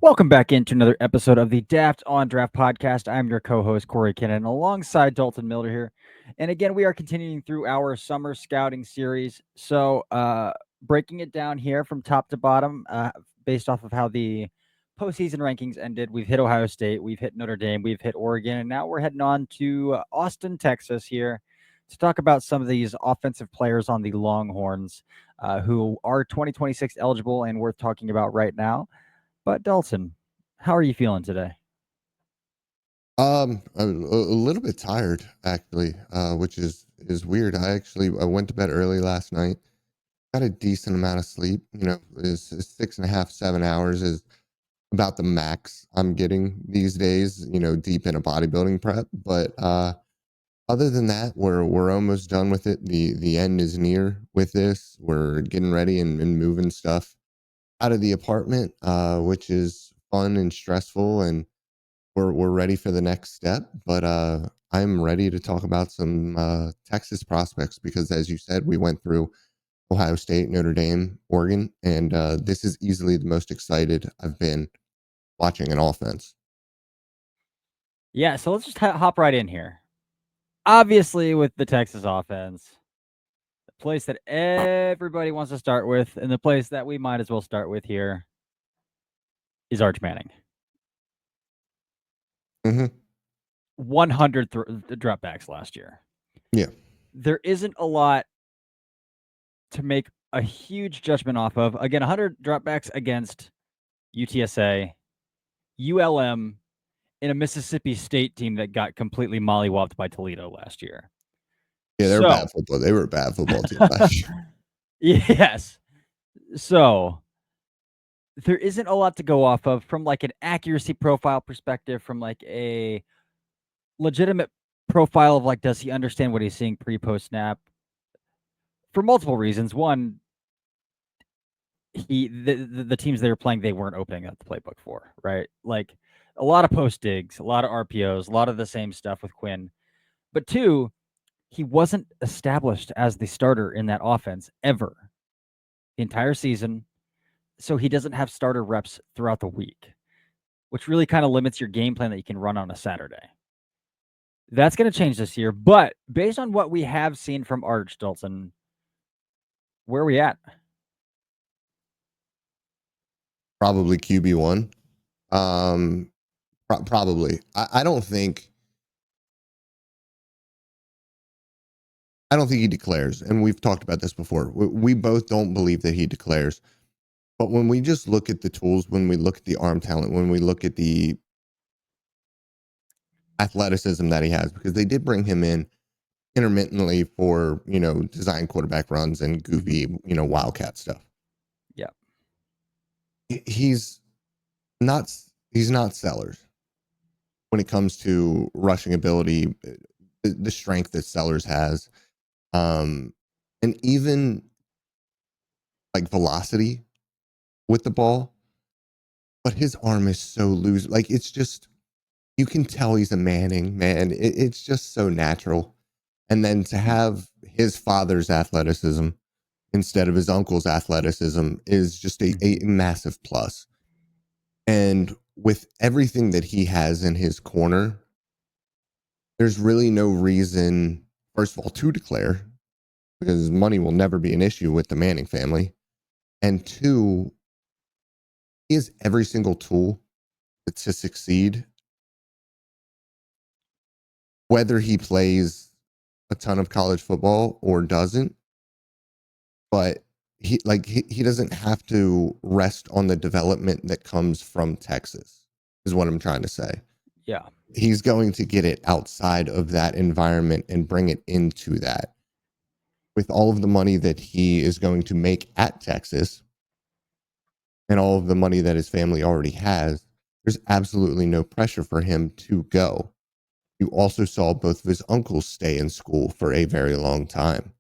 Welcome back into another episode of the Daft on Draft podcast. I'm your co-host Corey Kinnan, alongside Dalton Miller here, and again we are continuing through our summer scouting series. Breaking it down here from top to bottom, based off of how the postseason rankings ended. We've hit Ohio State, we've hit Notre Dame, we've hit Oregon, and now we're heading on to Austin, Texas here to talk about some of these offensive players on the Longhorns, who are 2026 eligible and worth talking about right now. But Dalton, how are you feeling today? I'm a little bit tired actually, which is weird. I went to bed early last night. Got a decent amount of sleep. Is 6.5, 7 hours is about the max I'm getting these days. Deep in a bodybuilding prep, but other than that, we're almost done with it. The end is near with this. We're getting ready and moving stuff out of the apartment, which is fun and stressful, and we're ready for the next step. But I'm ready to talk about some Texas prospects because, as you said, we went through Ohio State, Notre Dame, Oregon, and this is easily the most excited I've been watching an offense. Yeah, so let's just hop right in here. Obviously, with the Texas offense, the place that everybody wants to start with, and the place that we might as well start with here, is Arch Manning. Mm-hmm. 100 dropbacks last year. Yeah. There isn't a lot to make a huge judgment off of. Again, 100 dropbacks against UTSA, ULM, in a Mississippi State team that got completely mollywopped by Toledo last year. Yeah, they're So, bad football. They were a bad football team last year. yes. So there isn't a lot to go off of from like an accuracy profile perspective, from like a legitimate profile of like, does he understand what he's seeing pre-post snap? For multiple reasons. One, the teams they were playing, they weren't opening up the playbook for, right? Like a lot of post digs, a lot of RPOs, a lot of the same stuff with Quinn. But two, he wasn't established as the starter in that offense ever the entire season. So he doesn't have starter reps throughout the week, which really kind of limits your game plan that you can run on a Saturday. That's going to change this year. But based on what we have seen from Arch, Dalton, where are we at? Probably QB1. Probably. I don't think he declares, and we've talked about this before. We both don't believe that he declares. But when we just look at the tools, when we look at the arm talent, when we look at the athleticism that he has, because they did bring him in intermittently for, design quarterback runs and goofy, wildcat stuff. Yeah. He's not Sellers when it comes to rushing ability, the strength that Sellers has, and even like velocity with the ball. But his arm is so loose. Like, it's just, you can tell he's a Manning, man. It's just so natural. And then to have his father's athleticism instead of his uncle's athleticism is just a massive plus. And with everything that he has in his corner, there's really no reason, first of all, to declare, because money will never be an issue with the Manning family. And two, he has every single tool to succeed, whether he plays a ton of college football or doesn't. But he doesn't have to rest on the development that comes from Texas, is what I'm trying to say. Yeah. He's going to get it outside of that environment and bring it into that. With all of the money that he is going to make at Texas and all of the money that his family already has, there's absolutely no pressure for him to go. You also saw both of his uncles stay in school for a very long time.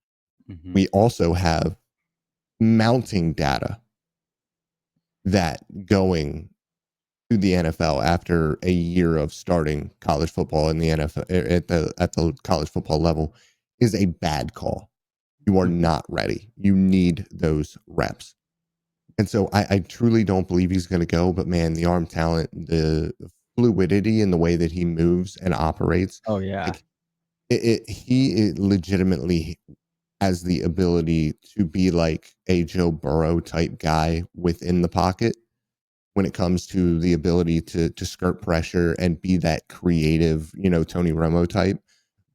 Mm-hmm. We also have mounting data that going to the NFL after a year of starting college football in the NFL at the college football level is a bad call. You are not ready. You need those reps. And so I truly don't believe he's going to go. But man, the arm talent, the fluidity in the way that he moves and operates, Oh yeah. like he legitimately has the ability to be like a Joe Burrow type guy within the pocket when it comes to the ability to skirt pressure and be that creative, Tony Romo type,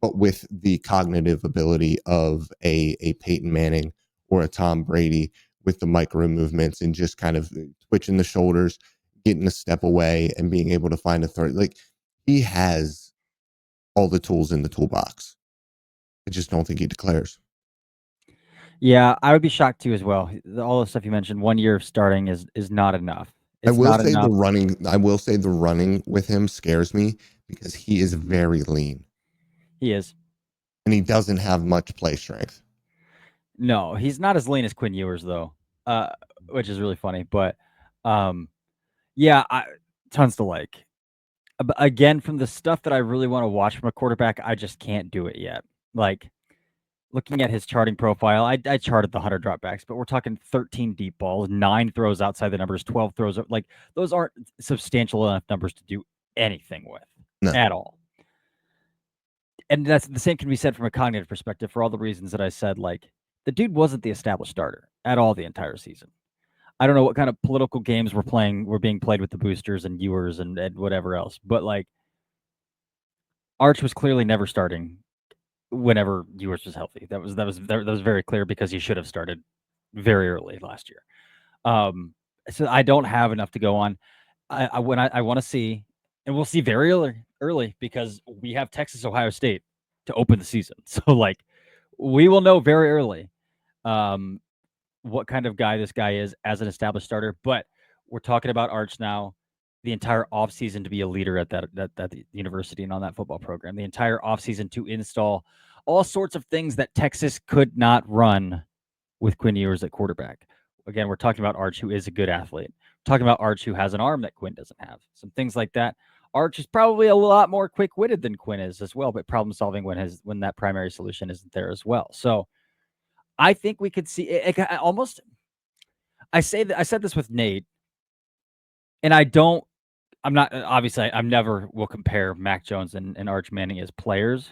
but with the cognitive ability of a Peyton Manning or a Tom Brady with the micro movements and just kind of twitching the shoulders, getting a step away and being able to find a third. Like he has all the tools in the toolbox. I just don't think he declares. Yeah, I would be shocked too as well. All the stuff you mentioned, 1 year of starting is not enough. I It's will not say the enough. running. I will say the running with him scares me because he is very lean He is. and he doesn't have much play strength. No, he's not as lean as Quinn Ewers though, uh, which is really funny. But um, yeah, tons to like. But again, from the stuff that I really want to watch from a quarterback, I just can't do it yet. Like looking at his charting profile, I charted the 100 dropbacks, but we're talking 13 deep balls, 9 throws outside the numbers, 12 throws. Like those aren't substantial enough numbers to do anything with No, at all. And that's the same can be said from a cognitive perspective for all the reasons that I said. Like the dude wasn't the established starter at all the entire season. I don't know what kind of political games were being played with the boosters and Ewers and whatever else, but like Arch was clearly never starting whenever Ewers was healthy. That was very clear because he should have started very early last year. Um, so I don't have enough to go on. I want to see, and we'll see very early because we have Texas Ohio State to open the season. So like we will know very early um, what kind of guy this guy is as an established starter. But we're talking about Arch now. The entire offseason to be a leader at that university and on that football program. The entire offseason to install all sorts of things that Texas could not run with Quinn Ewers at quarterback. Again, we're talking about Arch, who is a good athlete. We're talking about Arch, who has an arm that Quinn doesn't have. Some things like that. Arch is probably a lot more quick-witted than Quinn is as well, but problem solving when that primary solution isn't there as well. So I think we could see almost. I said this with Nate, and I don't. I'm not obviously. I'm never will compare Mac Jones and Arch Manning as players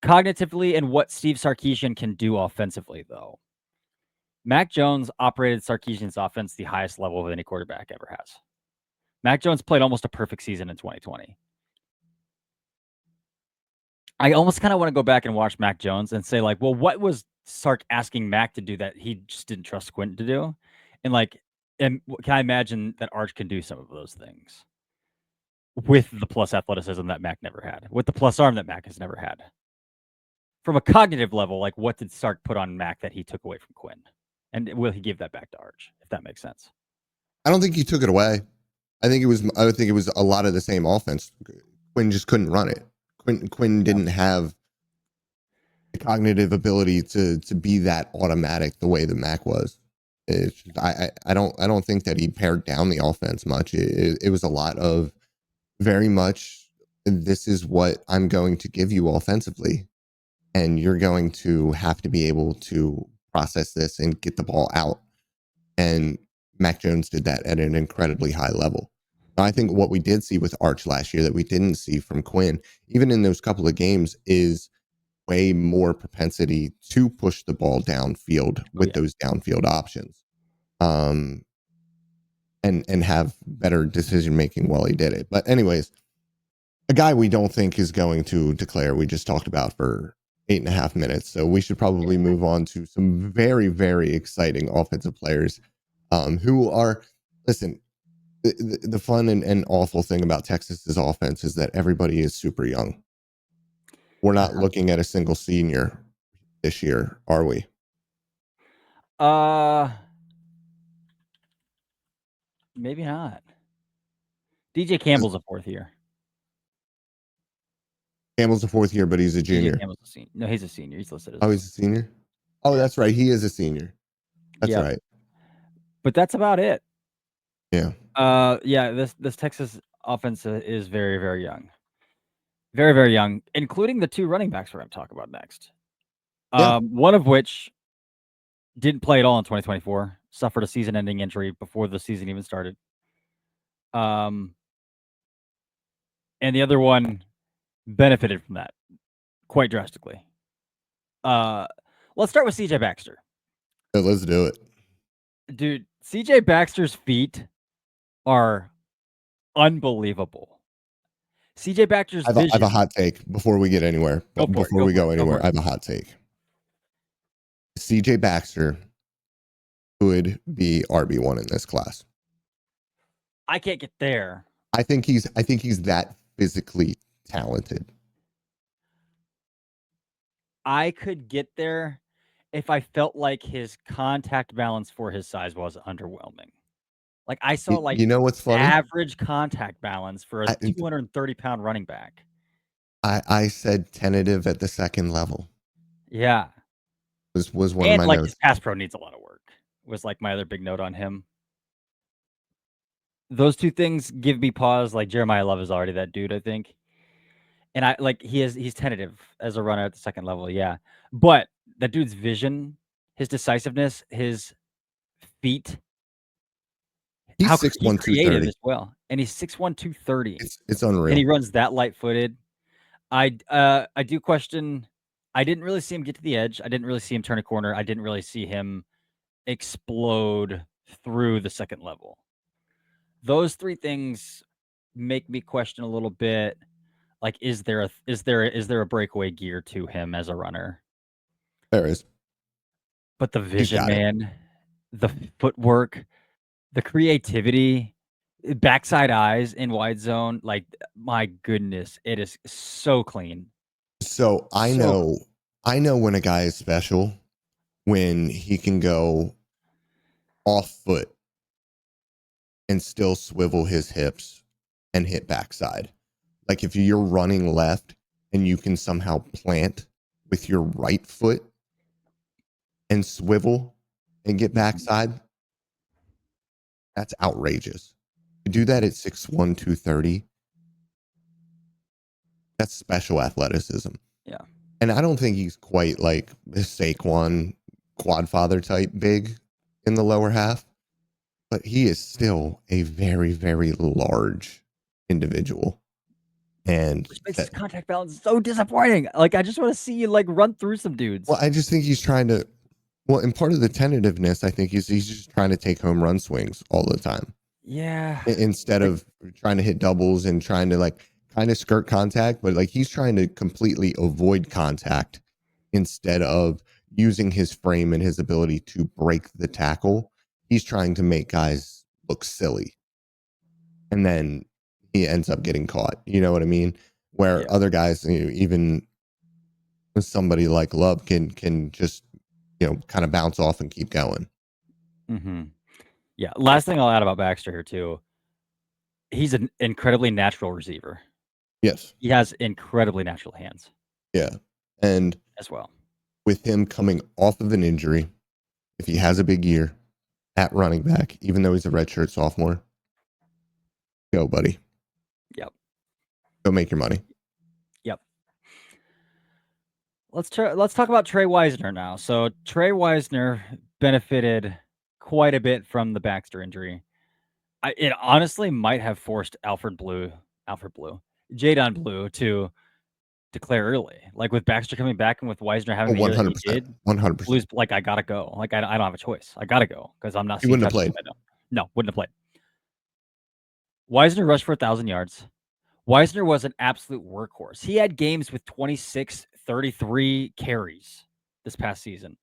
cognitively and what Steve Sarkisian can do offensively, though. Mac Jones operated Sarkisian's offense the highest level of any quarterback ever has. Mac Jones played almost a perfect season in 2020. I almost kind of want to go back and watch Mac Jones and say, like, well, what was Sark asking Mac to do that he just didn't trust Quentin to do? And like, and can I imagine that Arch can do some of those things with the plus athleticism that Mac never had, with the plus arm that Mac has never had? From a cognitive level, like what did Sark put on Mac that he took away from Quinn? And will he give that back to Arch, if that makes sense? I don't think he took it away. I think it was a lot of the same offense. Quinn just couldn't run it. Quinn Yeah. didn't have the cognitive ability to be that automatic the way that Mac was. I don't think that he pared down the offense much. It was a lot of very much this is what I'm going to give you offensively, and you're going to have to be able to process this and get the ball out. And Mac Jones did that at an incredibly high level. Now, I think what we did see with Arch last year that we didn't see from Quinn, even in those couple of games, is way more propensity to push the ball downfield Oh with yeah. those downfield options, um, and have better decision making while he did it. But anyways, a guy we don't think is going to declare. We just talked about for 8.5 minutes, so we should probably move on to some very exciting offensive players, who are listen. The fun and awful thing about Texas's offense is that everybody is super young. We're not Uh-huh. looking at a single senior this year, are we? Uh, maybe not. DJ Campbell's a fourth year. Campbell's a fourth year, but he's a DJ junior. Campbell's a senior. No, he's a senior. He's listed as Oh, a he's a senior. senior? Oh, Yeah. that's right. He is a senior. That's Yep. right. But that's about it. Yeah. Yeah, this Texas offense is very young. Very young, including the 2 running backs we're gonna talk about next. Yeah. One of which didn't play at all in 2024, suffered a season-ending injury before the season even started. And the other one benefited from that quite drastically. Let's start with CJ Baxter. Let's do it. Dude, CJ Baxter's feet are unbelievable. CJ Baxter's I have a vision. hot take before we get anywhere. Go But for it. before Go we for go it. Go for anywhere, it. I have a hot take. CJ Baxter could be RB1 in this class. I can't get there. I think he's that physically talented. I could get there if I felt like his contact balance for his size was underwhelming. Like I saw like You know what's funny? average contact balance for a 230-pound running back. I said tentative at the second level. Yeah. Was one of And my like notes. his pass pro needs a lot of work. Was like my other big note on him. Those two things give me pause. Like Jeremiah Love is already that dude, I think. And I like he's tentative as a runner at the second level, yeah. But that dude's vision, his decisiveness, his feet, He's he's 6'1", creative 230. as well. And he's 6'1", 230. It's And unreal. he runs that light-footed. I do question. I didn't really see him get to the edge. I didn't really see him turn a corner. I didn't really see him explode through the second level. Those three things make me question a little bit. Like, is there a breakaway gear to him as a runner? There is. But the He's vision, got it. man, the footwork, the creativity, backside eyes in wide zone, like my goodness, it is so clean. So I know when a guy is special when he can go off foot and still swivel his hips and hit backside. Like if you're running left and you can somehow plant with your right foot and swivel and get backside, that's outrageous. To do that at 6'1", 230, that's special athleticism. Yeah. And I don't think he's quite like the Saquon quadfather type big in the lower half, but he is still a very, very large individual. And Which makes his contact balance so disappointing. Like, I just want to see you like run through some dudes. well, I just think he's trying to. Well, and part of the tentativeness, I think, he's just trying to take home run swings all the time. Yeah. Instead of trying to hit doubles and trying to like kind of skirt contact, but like he's trying to completely avoid contact instead of using his frame and his ability to break the tackle. He's trying to make guys look silly. And then he ends up getting caught. You know what I mean? Where other guys, even somebody like Love can just, kind of bounce off and keep going. Mm-hmm. Yeah. Last thing I'll add about Baxter here too. He's an incredibly natural receiver. Yes. He has incredibly natural hands. Yeah. And as well. With him coming off of an injury, if he has a big year at running back, even though he's a redshirt sophomore, go, buddy. Yep. Go make your money. Yep. Let's talk about Trey Wisner now. So Trey Wisner benefited quite a bit from the Baxter injury. It honestly might have forced Jadon Blue to declare early. Like with Baxter coming back and with Wisner having the year that he did, 100%. Blue's like, I gotta go. Like I don't have a choice. I gotta go because I'm not. He wouldn't have played. No, wouldn't have played. Wisner rushed for 1,000 yards. Wisner was an absolute workhorse. He had games with 26, 33 carries this past season.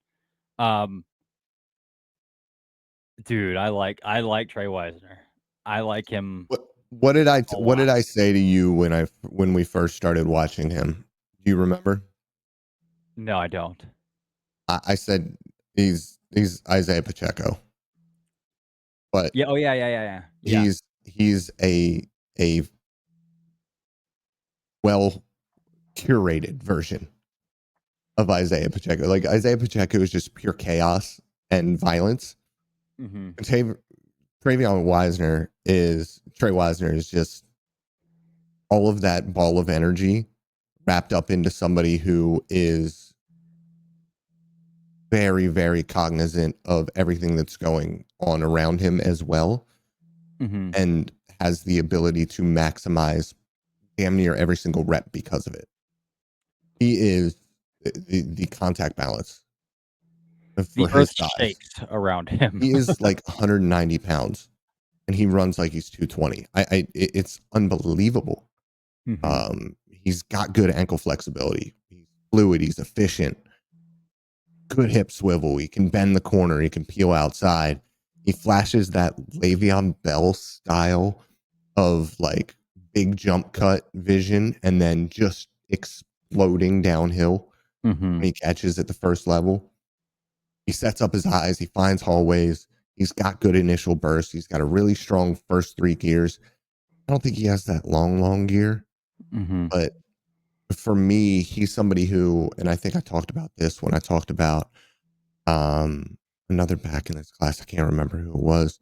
Dude, I like Trey Wisner. I like him. What did I say to you when we first started watching him? Do you remember? No, I don't. I said he's Isaiah Pacheco. But yeah, yeah. He's a well curated version of Isaiah Pacheco. Like Isaiah Pacheco is just pure chaos and violence. Mm-hmm. Trey Wisner is just all of that ball of energy wrapped up into somebody who is very, very cognizant of everything that's going on around him as well, and has the ability to maximize damn near every single rep because of it. He is the contact balance for The his earth size. shakes around him. He is like 190 pounds, and he runs like he's 220. It's unbelievable. He's got good ankle flexibility. He's fluid. He's efficient. Good hip swivel. He can bend the corner. He can peel outside. He flashes that Le'Veon Bell style of like big jump cut vision and then just exploding downhill when he catches at the first level. He sets up his eyes. He finds hallways. He's got good initial burst. He's got a really strong first 3 gears. I don't think he has that long gear, but for me, he's somebody who, and I think I talked about this when I talked about another back in this class. I can't remember who it was,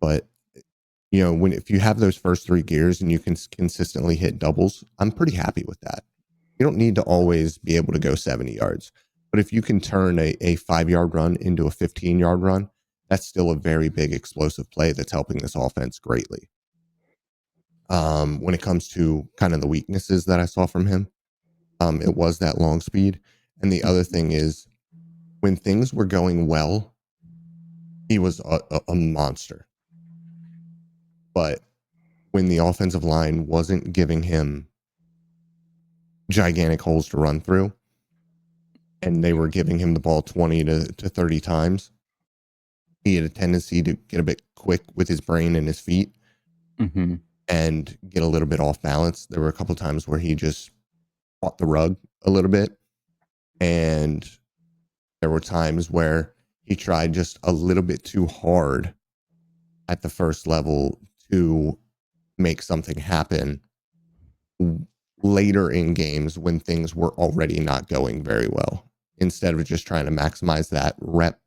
but you know, if you have those first 3 gears and you can consistently hit doubles, I'm pretty happy with that. You don't need to always be able to go 70 yards, but if you can turn a 5-yard run into a 15-yard run, that's still a very big explosive play that's helping this offense greatly. When it comes to kind of the weaknesses that I saw from him, it was that long speed. And the other thing is, when things were going well, he was a monster. But when the offensive line wasn't giving him gigantic holes to run through, and they were giving him the ball 20 to 30 times, he had a tendency to get a bit quick with his brain and his feet and get a little bit off balance. There were a couple of times where he just caught the rug a little bit, and there were times where he tried just a little bit too hard at the first level to make something happen later in games when things were already not going very well. Instead of just trying to maximize that rep,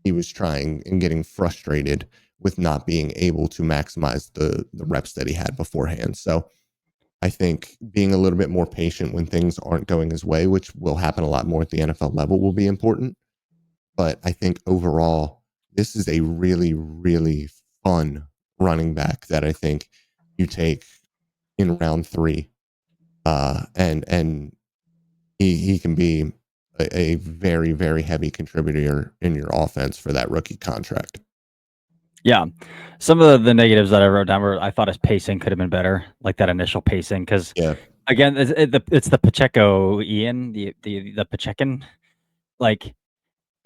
he was trying and getting frustrated with not being able to maximize the reps that he had beforehand. So I think being a little bit more patient when things aren't going his way, which will happen a lot more at the NFL level, will be important. But I think overall, this is a really, really fun running back that I think you take in round 3. And he can be a very, very heavy contributor in your offense for that rookie contract. Yeah. Some of the negatives that I wrote down were I thought his pacing could have been better, like that initial pacing. Because Yeah. again, it's the Pacheco Ian, the Pachecan. Like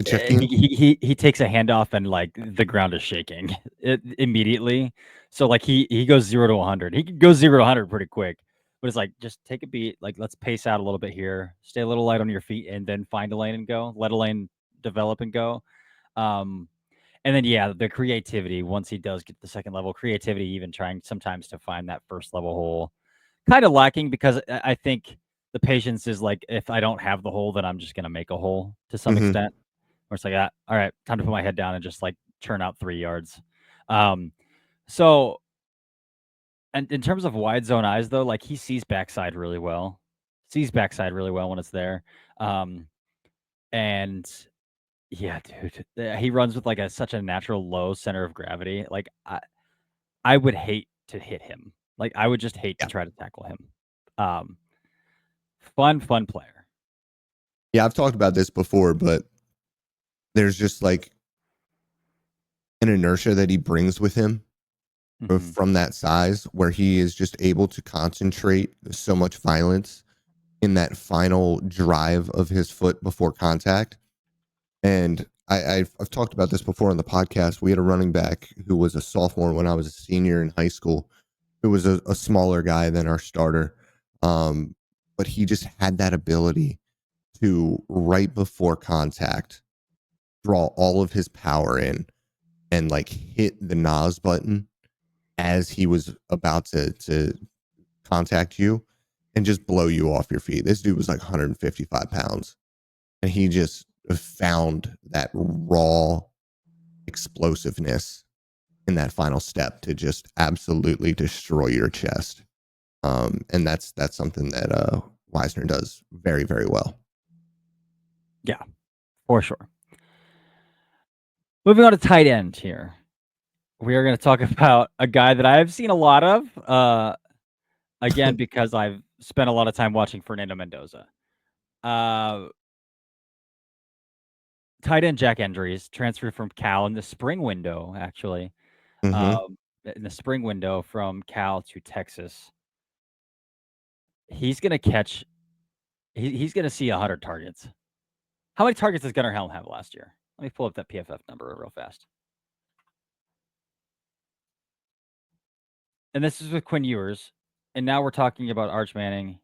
he takes a handoff and like the ground is shaking immediately. So like he goes 0 to 100. He can go 0 to 100 pretty quick. But it's like just take a beat. Like let's pace out a little bit here. Stay a little light on your feet, and then find a lane and go. Let a lane develop and go. And then, yeah, the creativity, once he does get the second level creativity, even trying sometimes to find that first level hole, kind of lacking because I think the patience is like, if I don't have the hole, then I'm just going to make a hole to some extent. Where it's like, all right, time to put my head down and just like churn out 3 yards. So, and in terms of wide zone eyes, though, like he sees backside really well, when it's there. And yeah, dude, he runs with like such a natural low center of gravity. Like I would hate to hit him. Like I would just hate to try to tackle him. Fun player. Yeah, I've talked about this before, but there's just like an inertia that he brings with him from that size where he is just able to concentrate so much violence in that final drive of his foot before contact. And I've talked about this before on the podcast. We had a running back who was a sophomore when I was a senior in high school, who was a smaller guy than our starter. But he just had that ability to, right before contact, draw all of his power in and like hit the NOS button as he was about to contact you and just blow you off your feet. This dude was like 155 pounds, and he just found that raw explosiveness in that final step to just absolutely destroy your chest. And that's something that Wisner does very, very well. Yeah, for sure. Moving on to tight end here. We are going to talk about a guy that I've seen a lot of. Again, because I've spent a lot of time watching Fernando Mendoza. Tight end Jack Endries transferred from Cal in the spring window, actually. Mm-hmm. In the spring window from Cal to Texas. He's going to catch, he's going to see 100 targets. How many targets does Gunnar Helm have last year? Let me pull up that PFF number real fast. And this is with Quinn Ewers. And now we're talking about Arch Manning.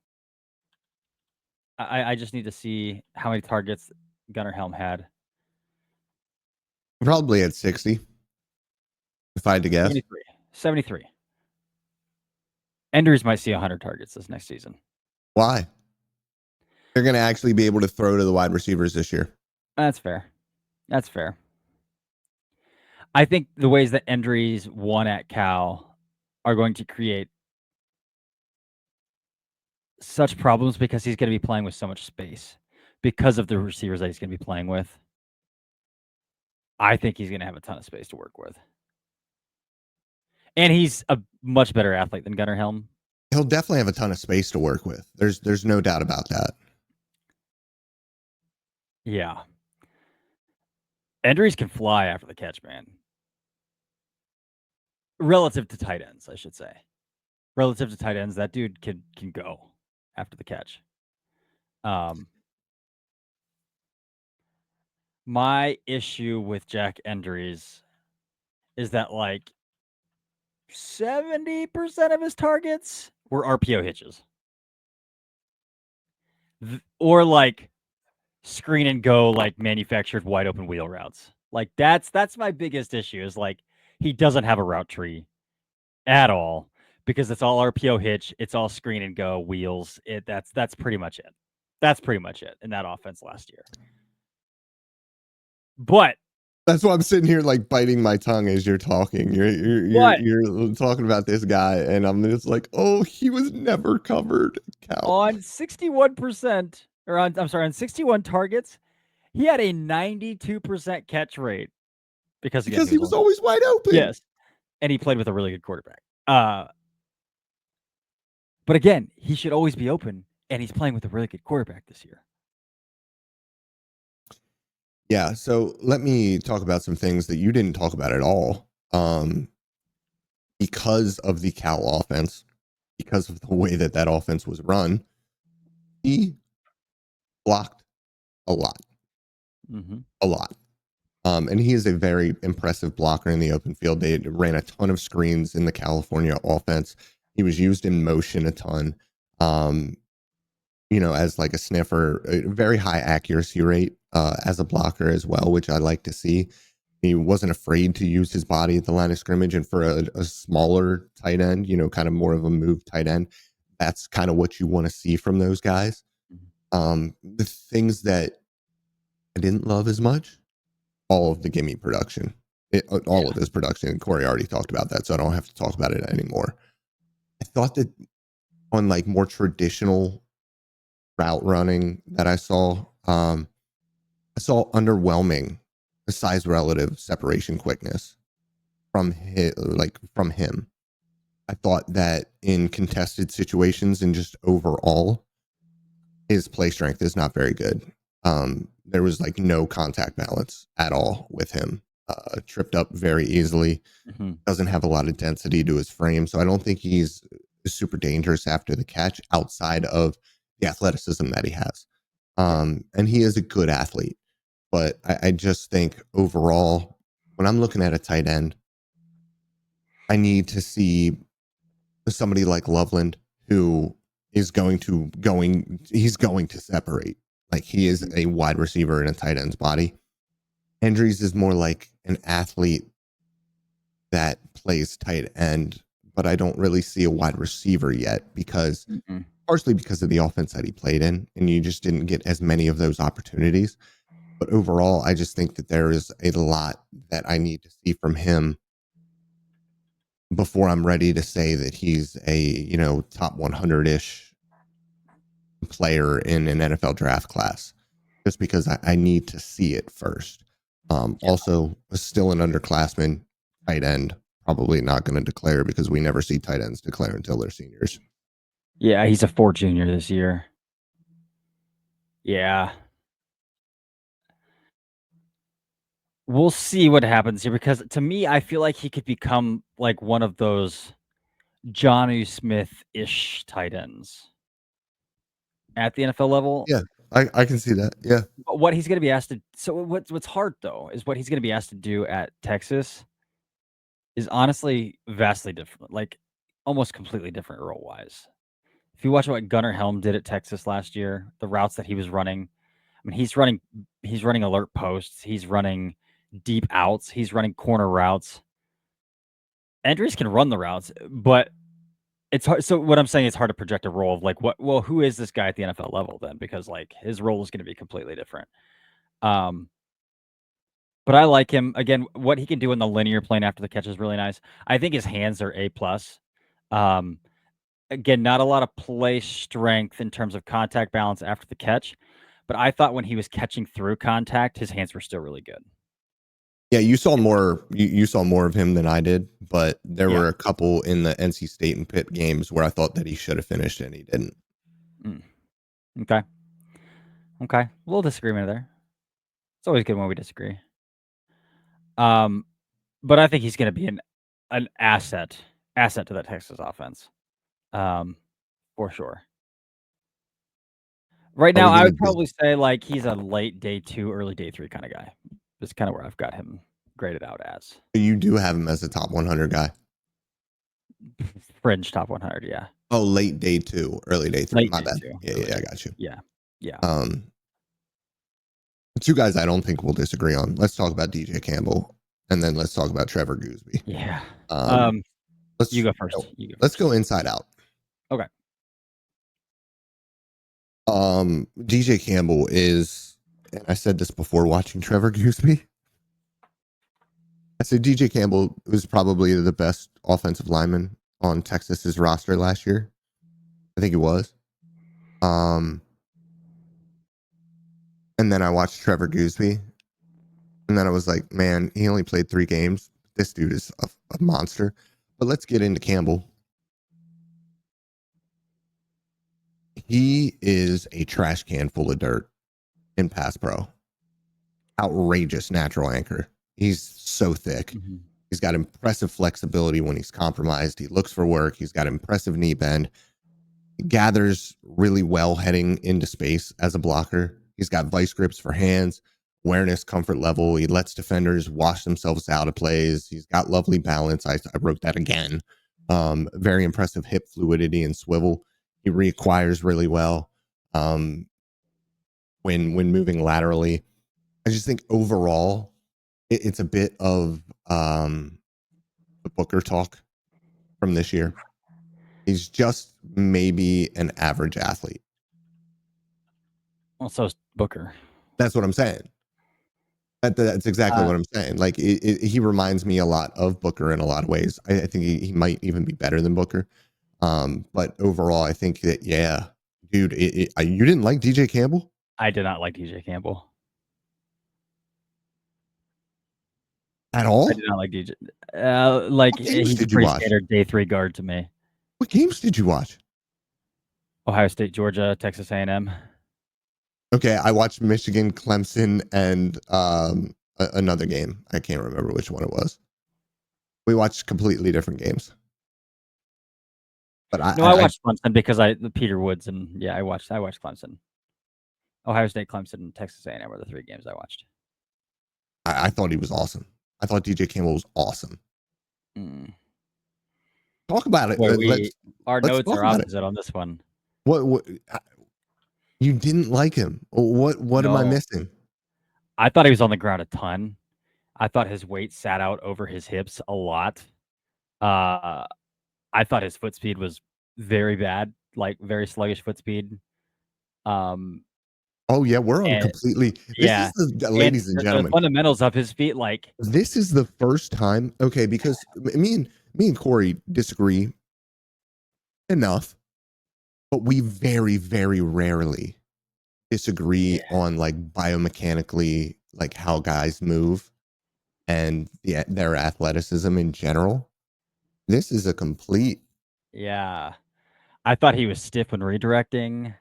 I just need to see how many targets Gunnar Helm had. Probably at 60, if I had to guess. 73. 73. Enders might see 100 targets this next season. Why? They're going to actually be able to throw to the wide receivers this year. That's fair. That's fair. I think the ways that Endries won at Cal are going to create such problems because he's going to be playing with so much space because of the receivers that he's going to be playing with. I think he's going to have a ton of space to work with. And he's a much better athlete than Gunnar Helm. He'll definitely have a ton of space to work with. There's no doubt about that. Yeah. Endries can fly after the catch, man. Relative to tight ends, I should say. Relative to tight ends, that dude can go after the catch. My issue with Jack Endries is that like 70% of his targets were RPO hitches. Or like screen and go, like manufactured wide open wheel routes. Like that's my biggest issue is like he doesn't have a route tree at all because it's all RPO hitch, it's all screen and go wheels. That's pretty much it. That's pretty much it in that offense last year. But that's why I'm sitting here like biting my tongue as you're talking. You're talking about this guy, and I'm just like, oh, he was never covered. On 61%, or on 61 targets, he had a 92% catch rate because he was always wide open. Yes, and he played with a really good quarterback. But again, he should always be open, and he's playing with a really good quarterback this year. Yeah, so let me talk about some things that you didn't talk about at all. Because of the Cal offense, because of the way that offense was run, he blocked a lot. Mm-hmm. A lot. And he is a very impressive blocker in the open field. They ran a ton of screens in the California offense. He was used in motion a ton. As like a sniffer, a very high accuracy rate as a blocker as well, which I like to see. He wasn't afraid to use his body at the line of scrimmage. And for a smaller tight end, kind of more of a move tight end, that's kind of what you want to see from those guys. The things that I didn't love as much, all of the gimme production, all of his production. And Corey already talked about that, so I don't have to talk about it anymore. I thought that on like more traditional route running that I saw underwhelming the size relative separation quickness from him. I thought that in contested situations and just overall, his play strength is not very good. There was like no contact balance at all with him. Tripped up very easily. Mm-hmm. Doesn't have a lot of density to his frame, so I don't think he's super dangerous after the catch outside of the athleticism that he has. And he is a good athlete, but I just think overall, when I'm looking at a tight end, I need to see somebody like Loveland who is going to separate. Like he is a wide receiver in a tight end's body. Endries is more like an athlete that plays tight end, but I don't really see a wide receiver yet because partially because of the offense that he played in, and you just didn't get as many of those opportunities. But overall, I just think that there is a lot that I need to see from him before I'm ready to say that he's a, top 100-ish player in an NFL draft class, just because I need to see it first. Also, still an underclassman, tight end. Probably not going to declare because we never see tight ends declare until they're seniors. Yeah, he's a 4 junior this year. Yeah. We'll see what happens here because to me, I feel like he could become like one of those Jonnu Smith-ish tight ends at the NFL level. Yeah, I can see that. Yeah. But what he's gonna be asked to so what's hard though is what he's gonna be asked to do at Texas is honestly vastly different, like almost completely different role-wise. If you watch what Gunnar Helm did at Texas last year, the routes that he was running, I mean, he's running alert posts, he's running deep outs, he's running corner routes. Andrews can run the routes, but it's hard. So what I'm saying is hard to project a role of like who is this guy at the NFL level then? Because like his role is going to be completely different. Um, but I like him again. What he can do in the linear plane after the catch is really nice. I think his hands are A plus. Um, Again, not a lot of play strength in terms of contact balance after the catch, but I thought when he was catching through contact, his hands were still really good. Yeah, you saw more. You saw more of him than I did, but there Yeah. were a couple in the NC State and Pitt games where I thought that he should have finished and he didn't. Mm. Okay. Okay. A little disagreement there. It's always good when we disagree. Um, but I think he's going to be an asset to that Texas offense, for sure. Right Are now, we I gonna? would probably say like he's a late day 2, early day 3 kind of guy. That's kind of where I've got him graded out as You do have him as a top 100 guy. fringe top 100. Yeah, Oh, late day 2, early day 3. late My day bad. 2, Yeah, early I day got 3. you. Yeah, yeah, Um, two guys I don't think we'll disagree on. Let's talk about DJ Campbell, and then let's talk about Trevor Goosby. yeah. Um, You let's go first. You go let's first. go inside out. Okay. DJ Campbell is, and I said this before watching Trevor Goosby. I said DJ Campbell was probably the best offensive lineman on Texas's roster last year. I think he was. Um, and then I watched Trevor Goosby, and then I was like, man, he only played 3 games. This dude is a monster. But let's get into Campbell. He is a trash can full of dirt in pass pro. Outrageous natural anchor. He's so thick. Mhm. He's got impressive flexibility when he's compromised. He looks for work. He's got impressive knee bend. He gathers really well heading into space as a blocker. He's got vice grips for hands, awareness, comfort level. He lets defenders wash themselves out of plays. He's got lovely balance. I wrote that again. Very impressive hip fluidity and swivel. He reacquires really well when moving laterally. I just think overall, it's a bit of the Booker talk from this year. He's just maybe an average athlete. Well, so is Booker. That's what I'm saying. That's exactly what I'm saying. Like he reminds me a lot of Booker in a lot of ways. I think he might even be better than Booker. But overall, I think that yeah, dude, you didn't like DJ Campbell I did not like DJ Campbell. at I all. did not like DJ. Like What games he's a did you pretty watch? standard day 3 guard to me. What games did you watch? Ohio State, Georgia, Texas A&M. Okay, I watched Michigan, Clemson, and another game. I can't remember which one it was. We watched completely different games. But No, I watched Clemson because the Peter Woods and yeah, I watched Clemson. Ohio State, Clemson, and Texas A&M were the 3 games I watched. I thought he was awesome. I thought DJ Campbell was awesome. Mm. Talk about it. Boy, our Let's notes talk are about it. opposite on this one. What you didn't like him? What am I No, missing? I thought he was on the ground a ton. I thought his weight sat out over his hips a lot. Uh, I thought his foot speed was very bad, like very sluggish foot speed. Um, Oh yeah, we're on and completely. This yeah, is the and ladies and the gentlemen. fundamentals of his feet, like This is the first time. Okay, because me and Corey disagree enough, but we very very rarely disagree yeah, on like biomechanically like how guys move and their athleticism in general, this is a complete. Yeah. I thought he was stiff when redirecting.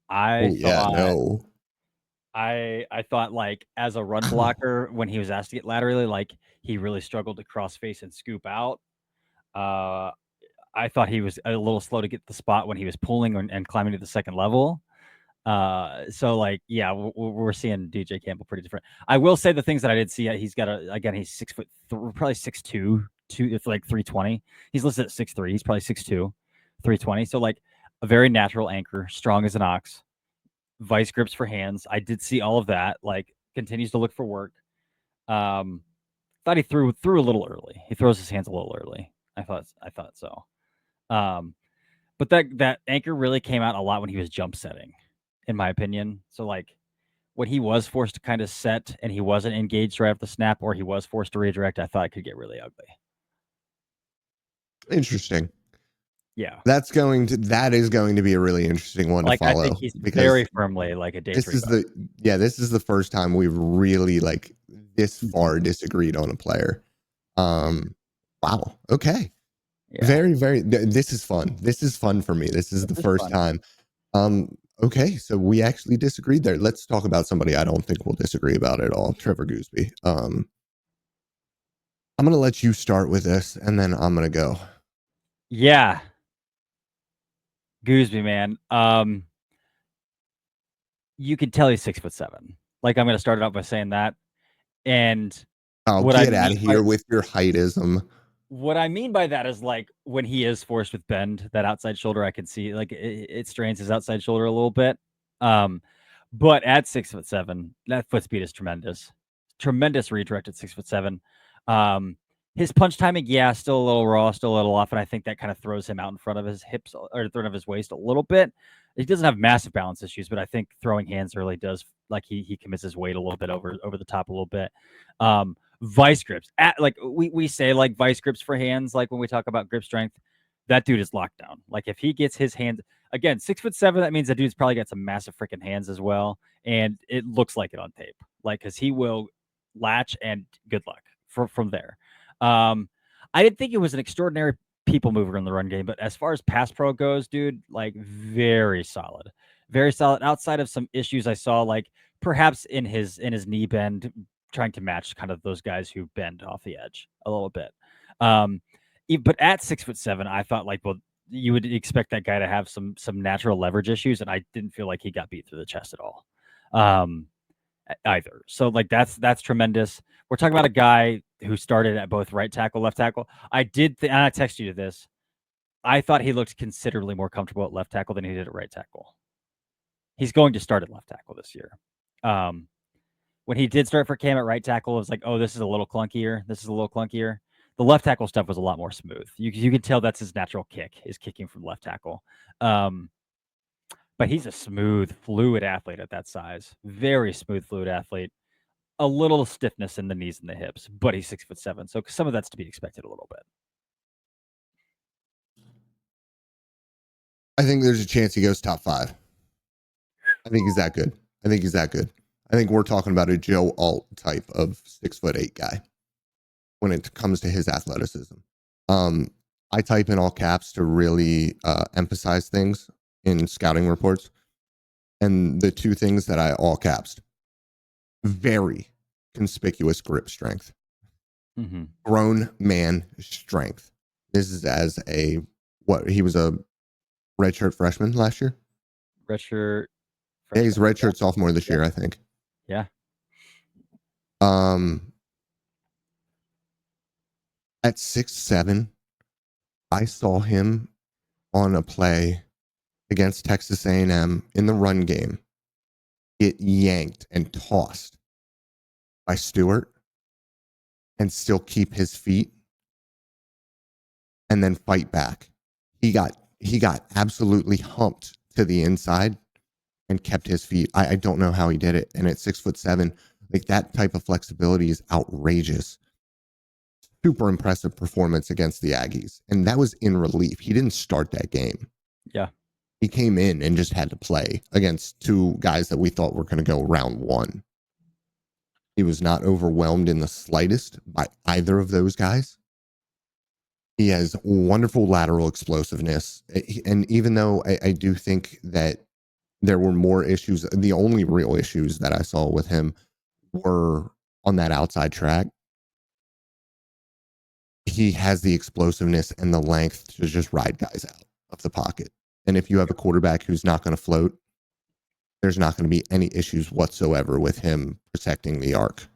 I Oh yeah, thought no. I thought, like, as a run blocker, when he was asked to get laterally, like, he really struggled to cross face and scoop out. Uh, I thought he was a little slow to get the spot when he was pulling and climbing to the second level. So, like, yeah, we're seeing DJ Campbell pretty different. I will say the things that I did see, he's got again, he's 6'3", probably 6'2", it's like 320. He's listed at 6'3". He's probably 6'2", 320. So, like, a very natural anchor, strong as an ox. Vice grips for hands. I did see all of that. Like, continues to look for work. Thought he threw a little early. He throws his hands a little early. I thought so. But that anchor really came out a lot when he was jump setting, in my opinion. So, like, when he was forced to kind of set and he wasn't engaged right off the snap, or he was forced to redirect, I thought it could get really ugly. Interesting. Yeah. That is going to be a really interesting one to Like, I follow, think he's very because firmly like a day this 3 is guard. this is the first time we've really like this far Mhm. disagreed on a player. Yeah. Wow. Okay. Yeah. Very, this is fun. This is fun for me. This is This the is first fun. time. Okay, so we actually disagreed there. Let's talk about somebody I don't think we'll disagree about at all. Trevor Gooseby. I'm gonna let you start with this, and then I'm gonna go. Yeah. Gooseby, man. You can tell he's 6'7". Like, I'm gonna start it out by saying that. And Oh, what I get out mean of by here with your heightism. that is, like, when he is forced with bend, that outside shoulder, I can see, like, it strains his outside shoulder a little bit. Um, but at 6'7", that foot speed is tremendous. Tremendous redirect at 6'7". Um, his punch timing, yeah, still a little raw, still a little off, and I think that kind of throws him out in front of his hips or in front of his waist a little bit. He doesn't have massive balance issues, but I think throwing hands really does, like, he commits his weight a little bit over the top a little bit. Vice grips, like, we say, like, vice grips for hands, like, when we talk about grip strength, that dude is locked down. Like, if he gets his hands, again, 6'7", that means that dude's probably got some massive freaking hands as well, and it looks like it on tape, like, because he will latch, and good luck from there. Um, I didn't think it was an extraordinary people mover in the run game, but as far as pass pro goes, dude, like, very solid, very solid. Outside of some issues I saw, like, perhaps in his knee bend, trying to match kind of those guys who bend off the edge a little bit. Um, but at 6'7", I thought, like, well, you would expect that guy to have some natural leverage issues, and I didn't feel like he got beat through the chest at all, either. So, like, that's tremendous. We're talking about a guy who started at both right tackle, left tackle. I did, and I text you to this. I thought he looked considerably more comfortable at left tackle than he did at right tackle. He's going to start at left tackle this year. When he did start for Cam at right tackle, it was like, oh, this is a little clunkier. This is a little clunkier. The left tackle stuff was a lot more smooth. You can tell that's his natural kick, is kicking from left tackle. But he's a smooth, fluid athlete at that size. Very smooth, fluid athlete. A little stiffness in the knees and the hips, but he's 6'7", so some of that's to be expected a little bit. I think there's a chance he goes top 5. I think he's that good. I think he's that good. I think we're talking about a Joe Alt type of 6'8" guy when it comes to his athleticism. I type in all caps to really emphasize things in scouting reports. And the two things that I all caps: very conspicuous grip strength, Mm-hmm. grown man strength. This is as a, what, he was a redshirt freshman last year. Redshirt Yeah, he's a freshman. redshirt sophomore this Yeah. year, I think. Yeah. At 6'7", I saw him on a play against Texas A&M in the run game get yanked and tossed by Stewart and still keep his feet and then fight back. He got absolutely humped to the inside and kept his feet. I don't know how he did it. And at 6'7", like, that type of flexibility is outrageous. Super impressive performance against the Aggies. And that was in relief. He didn't start that game. Yeah. He came in and just had to play against two guys that we thought were going to go round 1. He was not overwhelmed in the slightest by either of those guys. He has wonderful lateral explosiveness. And even though I do think that there were more issues, the only real issues that I saw with him were on that outside track. He has the explosiveness and the length to just ride guys out of the pocket. And if you have a quarterback who's not going to float, there's not going to be any issues whatsoever with him protecting the arc.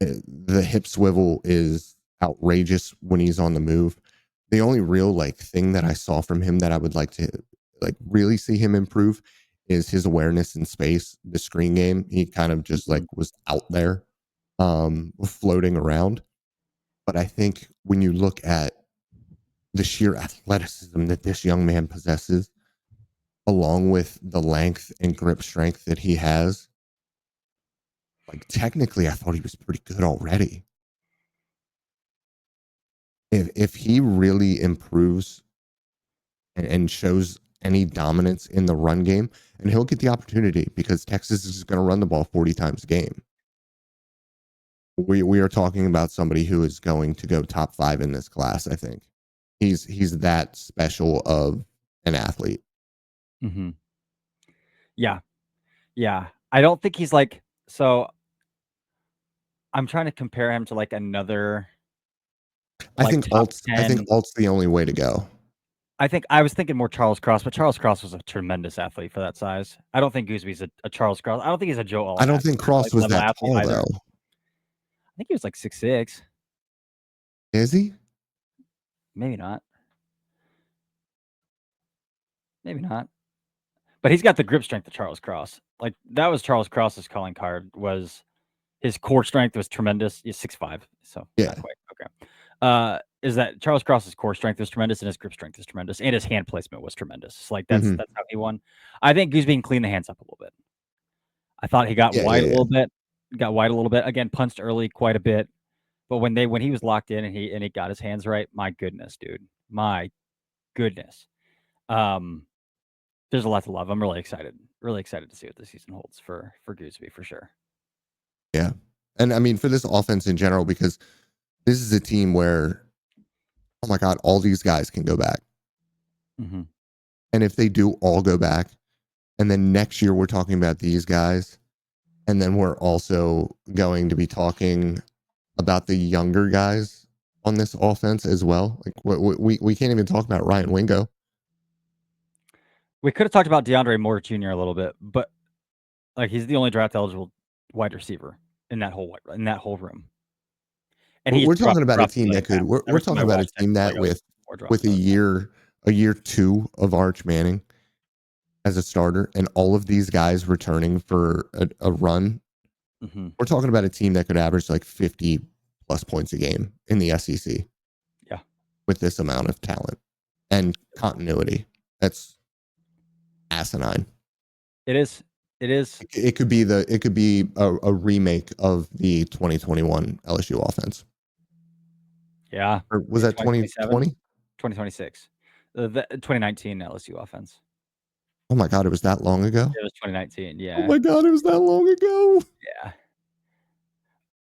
The hip swivel is outrageous when he's on the move. The only real like thing that I saw from him that I would like to like really see him improve is his awareness in space. The screen game, he kind of just like was out there, floating around. But I think when you look at the sheer athleticism that this young man possesses, along with the length and grip strength that he has, like technically, I thought he was pretty good already. If he really improves and shows any dominance in the run game, and he'll get the opportunity because Texas is going to run the ball 40 times a game. We are talking about somebody who is going to go top 5 in this class. I think he's that special of an athlete. Mm-hmm. Yeah. Yeah. I don't think he's like, so I'm trying to compare him to like another. I Like think top Alt's 10. the only way to go. I think I was thinking more Charles Cross, but Charles Cross was a tremendous athlete for that size. I don't think Goosby's a Charles Cross. I don't think he's a Joe I Alt don't think Cross like was level that athlete tall either. though. I think he was like 6'6". Is he? Maybe not. Maybe not. But he's got the grip strength of Charles Cross. Like that was Charles Cross's calling card. Was his core strength was tremendous. He's 6'5", so Yeah. not quite. Okay. Is that Charles Cross's core strength was tremendous and his grip strength is tremendous and his hand placement was tremendous. It's like that's how he won. I think Gooseby can clean the hands up a little bit. I thought he got wide a little bit. Got wide a little bit. Again, punched early quite a bit. But when he was locked in and he got his hands right, my goodness, dude. My goodness. There's a lot to love. I'm really excited. Really excited to see what the season holds for Gooseby for sure. Yeah. And I mean for this offense in general, because this is a team where, oh my God, all these guys can go back. Mm-hmm. And if they do all go back, and then next year we're talking about these guys, and then we're also going to be talking about the younger guys on this offense as well. Like we can't even talk about Ryan Wingo. We could have talked about DeAndre Moore Jr. a little bit, but like he's the only draft eligible wide receiver in that whole room. And he's We're talking about a dropped team that could. We're talking about a team that with a year 2 of Arch Manning as a starter, and all of these guys returning for a run. Mm-hmm. We're talking about a team that could average like 50 plus points a game in the SEC. Yeah, with this amount of talent and continuity, that's asinine. It is. It is. It could be a remake of the 2021 LSU offense. Yeah. Or was that 2020? 2026. The 2019 LSU offense. Oh my God, it was that long ago? It was 2019, yeah. Oh my God, it was that long ago. Yeah.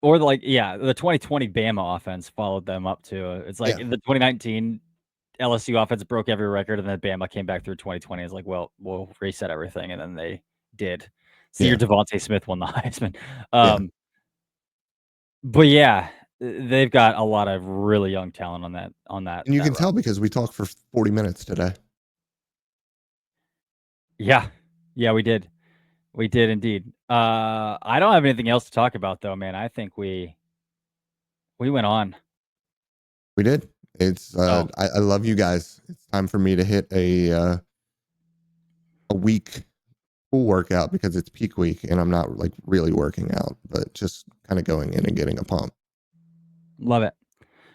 Or the 2020 Bama offense followed them up too. It's like the 2019 LSU offense broke every record, and then Bama came back through 2020. It's like, well, we'll reset everything, and then they did. See, your Devontae Smith won the Heisman. But yeah, they've got a lot of really young talent on that. And you can tell because we talked for 40 minutes today. Yeah, we did. We did indeed. I don't have anything else to talk about though, man. I think we went on. We did. It's I love you guys. It's time for me to hit a week full workout because it's peak week and I'm not like really working out, but just kind of going in and getting a pump. Love it.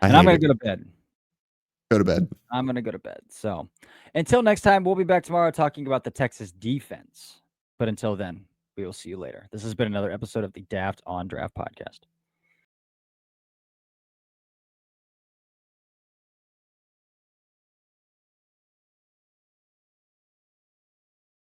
And I'm going to go to bed. Go to bed. I'm going to go to bed. So until next time, we'll be back tomorrow talking about the Texas defense. But until then, we will see you later. This has been another episode of the Daft on Draft podcast.